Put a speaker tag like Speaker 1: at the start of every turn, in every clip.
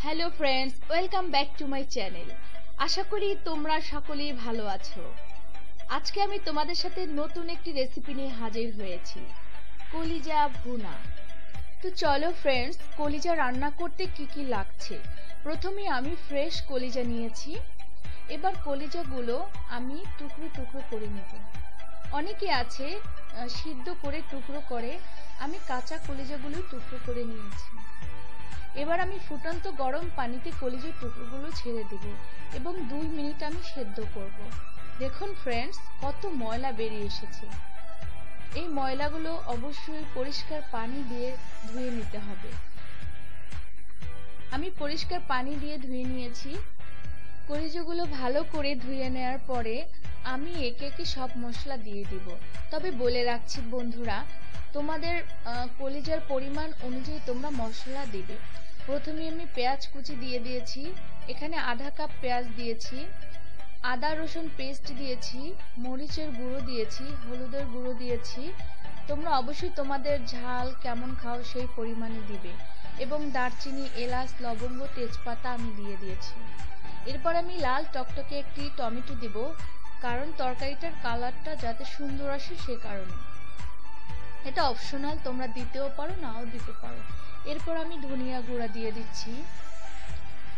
Speaker 1: Hello friends, welcome back to my channel. আশা করি তোমরা সকলেই ভালো আছো। আজকে আমি তোমাদের সাথে নতুন একটি রেসিপি নিয়ে হাজির হয়েছি, কলিজা ভুনা। তো চলো ফ্রেন্ডস, কলিজা রান্না করতে কি কি লাগছে। প্রথমে আমি ফ্রেশ কলিজা নিয়েছি। এবার কলিজাগুলো আমি টুকরো টুকরো করে নেব। অনেকে আছে সিদ্ধ করে টুকরো করে, আমি কাঁচা কলিজাগুলো টুকরো করে নিয়েছি। এবার আমি ফুটন্ত গরম পানিতে কলিজার টুকরোগুলো ছেড়ে দিব এবং 2 মিনিট আমি সেদ্ধ করব। দেখুন ফ্রেন্ডস, কত ময়লা বেরিয়ে এসেছে। এই ময়লাগুলো অবশ্যই পরিষ্কার পানি দিয়ে ধুয়ে নিতে হবে। আমি পরিষ্কার পানি দিয়ে ধুয়ে নিয়েছি। কলিজাগুলো ভালো করে ধুয়ে নেওয়ার পরে আমি একে একে সব মশলা দিয়ে দিব। তবে বলে রাখছি বন্ধুরা, তোমাদের কলিজার পরিমাণ অনুযায়ী তোমরা মশলা দিবে। প্রথমে আমি পেঁয়াজ কুচি দিয়ে দিয়েছি, এখানে আধা কাপ পেঁয়াজ দিয়েছি, আদা রসুন পেস্ট দিয়েছি, মরিচের গুঁড়ো দিয়েছি, হলুদের গুঁড়ো দিয়েছি। তোমরা অবশ্যই তোমাদের ঝাল কেমন খাও সেই পরিমাণে দিবে। এবং দারচিনি, এলাচ, লবঙ্গ, তেজপাতা আমি দিয়ে দিয়েছি। এরপর আমি লাল টকটকে একটি টমেটো দিব, কারণ তরকারিটার কালারটা যাতে সুন্দর আসে সে কারণে। এটা অপশনাল, তোমরা দিতেও পারো নাও দিতে পারো। এরপর আমি ধনিয়া গুঁড়া দিয়ে দিচ্ছি।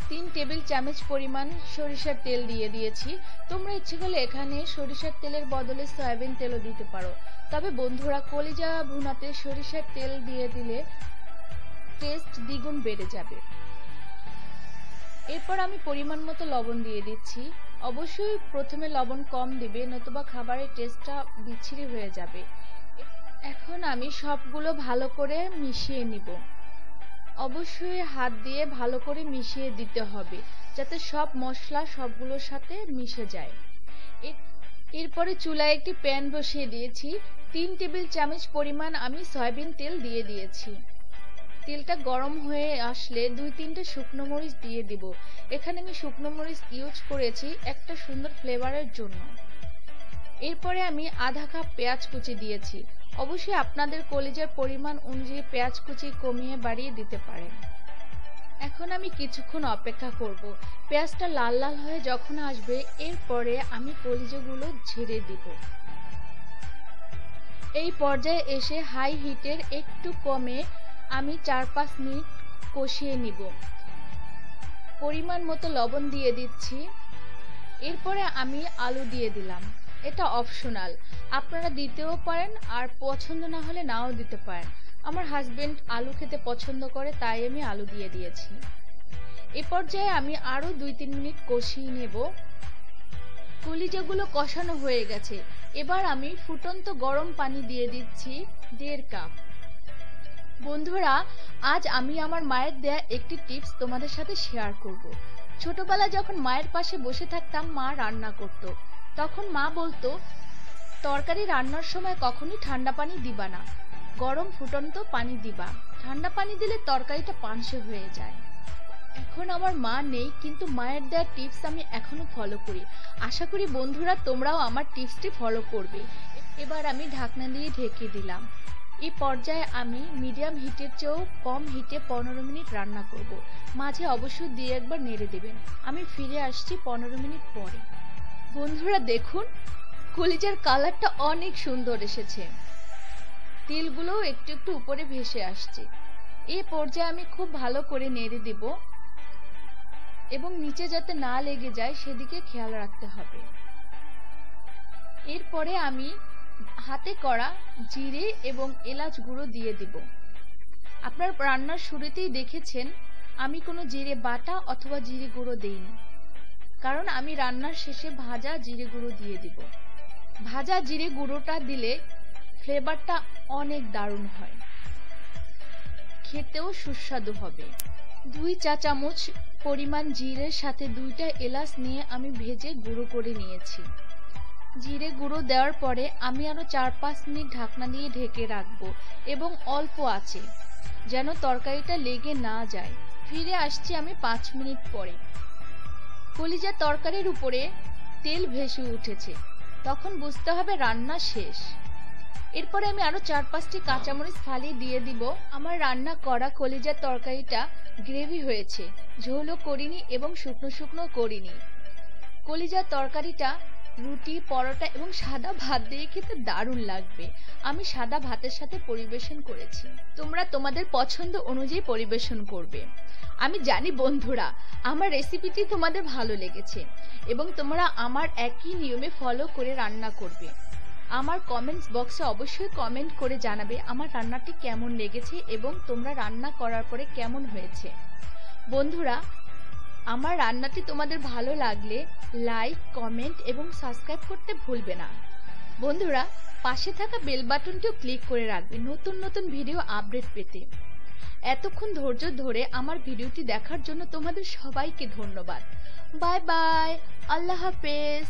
Speaker 1: 3 টেবিল চামচ পরিমাণ সরিষার তেল দিয়ে দিয়েছি। তোমরা ইচ্ছে করলে এখানে সরিষার তেলের বদলে সয়াবিন তেলও দিতে পারো। তবে বন্ধুরা, কলিজা ভুনাতে সরিষার তেল দিয়ে দিলে টেস্ট দ্বিগুণ বেড়ে যাবে। এরপর আমি পরিমাণ মতো লবণ দিয়ে দিচ্ছি। অবশ্যই প্রথমে লবণ কম দিবে, নতুবা খাবারের টেস্টটা বিচ্ছিরি হয়ে যাবে। এখন আমি সবগুলো ভালো করে মিশিয়ে নিব। অবশ্যই হাত দিয়ে ভালো করে মিশিয়ে দিতে হবে, যাতে সব মশলা সবগুলোর সাথে মিশে যায়। এরপরে চুলায় একটি প্যান বসিয়ে দিয়েছি। 3 টেবিল চামচ পরিমাণ আমি সয়াবিন তেল দিয়ে দিয়েছি। তেলটা গরম হয়ে আসলে 2-3টা শুকনো মরিচ দিয়ে দিব। এখানে আমি শুকনো মরিচ ইউজ করেছি একটা সুন্দর ফ্লেভারের জন্য। এরপরে আমি আধা কাপ পেঁয়াজ কুচি দিয়েছি। অবশ্যই আপনাদের কলিজার পরিমাণ অনুযায়ী পেঁয়াজ কুচি কমিয়ে বাড়িয়ে দিতে পারেন। এখন আমি কিছুক্ষণ অপেক্ষা করব। পেঁয়াজটা লাল লাল হয়ে যখন আসবে, এরপরে আমি কলিজাগুলো ঝেড়ে দিব। এই পর্যায়ে এসে হাই হিটের একটু কমে আমি 4-5 মিনিট কষিয়ে নিব। পরিমাণ মতো লবণ দিয়ে দিচ্ছি। এরপরে আমি আলু দিয়ে দিলাম। এটা অপশনাল, আপনারা দিতেও পারেন, আর পছন্দ না হলে নাও দিতে পারেন। আমার হাজবেন্ড আলু খেতে পছন্দ করে, তাই আমি আলু দিয়ে দিয়েছি। এ পর্যায়ে আমি আরো 2-3 মিনিট কষিয়ে নেব। কলিজাগুলো কষানো হয়ে গেছে। এবার আমি ফুটন্ত গরম পানি দিয়ে দিচ্ছি 1.5 কাপ। বন্ধুরা, আজ আমি আমার মায়ের দেয়া একটি টিপস তোমাদের সাথে শেয়ার করব। ছোটবেলায় যখন মায়ের পাশে বসে থাকতাম, মা রান্না করত, তখন মা বলতো তরকারি রান্নার সময় কখনই ঠান্ডা পানি দিবা না, গরম ফুটন্ত পানি দিবা। ঠান্ডা পানি দিলে তরকারিটা পানসে হয়ে যায়। এখন আমার মা নেই, কিন্তু মায়ের দেওয়া টিপস আমি এখনো ফলো করি। আশা করি বন্ধুরা তোমরাও আমার টিপসটি ফলো করবে। এবার আমি ঢাকনা দিয়ে ঢেকে দিলাম। এই পর্যায়ে আমি মিডিয়াম হিটের চেয়েও কম হিটে 15 মিনিট রান্না করব। মাঝে অবশ্যই দিয়ে একবার নেড়ে দেবেন। আমি ফিরে আসছি 15 মিনিট পরে। বন্ধুরা দেখুন, কলিজার কালারটা অনেক সুন্দর এসেছে, তেলগুলো একটু একটু উপরে ভেসে আসছে। এই পর্যায়ে আমি খুব ভালো করে নেড়ে দেব এবং নিচে যাতে না লেগে যায় সেদিকে খেয়াল রাখতে হবে। এরপরে আমি হাতে করা জিরে এবং এলাচ গুঁড়ো দিয়ে দিব। আপনার রান্নার শুরুতেই দেখেছেন আমি কোনো জিরে বাটা অথবা জিরে গুঁড়ো দেইনি, কারণ আমি রান্নার শেষে ভাজা জিরে গুঁড়ো দিয়ে দিব। ভাজা জিরে গুঁড়োটা দিলে ফ্লেভারটা অনেক দারুণ হয়, খেতেও সুস্বাদু হবে। 2 চা চামচ পরিমাণ জিরের সাথে 2টা এলাচ নিয়ে আমি ভেজে গুঁড়ো করে নিয়েছি। জিরে গুঁড়ো দেওয়ার পরে আমি আরো 4-5 মিনিট ঢাকনা দিয়ে ঢেকে রাখবো এবং অল্প আঁচে, যেন তরকারিটা লেগে না যায়। ফিরে আসছি আমি 5 মিনিট পরে। কলিজা তরকারির উপরে তেল ভেসে উঠেছে, তখন বুঝতে হবে রান্না শেষ। এরপরে আমি আরো 4-5টি কাঁচামরিচ ফালি দিয়ে দিব। আমার রান্না করা কলিজার তরকারিটা গ্রেভি হয়েছে, ঝোলও করিনি এবং শুকনো শুকনো করিনি। কলিজার তরকারিটা রুটি, পরোটা এবং সাদা ভাত দিয়ে খেতে দারুণ লাগবে। আমি সাদা ভাতের সাথে পরিবেশন করেছি, তোমরা তোমাদের পছন্দ অনুযায়ী পরিবেশন করবে। আমি জানি বন্ধুরা আমার রেসিপিটি তোমাদের ভালো লেগেছে এবং তোমরা আমার একই নিয়মে ফলো করে রান্না করবে। আমার কমেন্টস বক্সে অবশ্যই কমেন্ট করে জানাবে আমার রান্নাটি কেমন লেগেছে এবং তোমরা রান্না করার পরে কেমন হয়েছে। বন্ধুরা আমার রান্নাটি তোমাদের ভালো লাগলে লাইক, কমেন্ট এবং সাবস্ক্রাইব করতে ভুলবে না। বন্ধুরা পাশে থাকা বেল বাটনটিও ক্লিক করে রাখবে নতুন নতুন ভিডিও আপডেট পেতে। এতক্ষণ ধৈর্য ধরে আমার ভিডিওটি দেখার জন্য তোমাদের সবাইকে ধন্যবাদ। বাই বাই, আল্লাহ হাফেজ।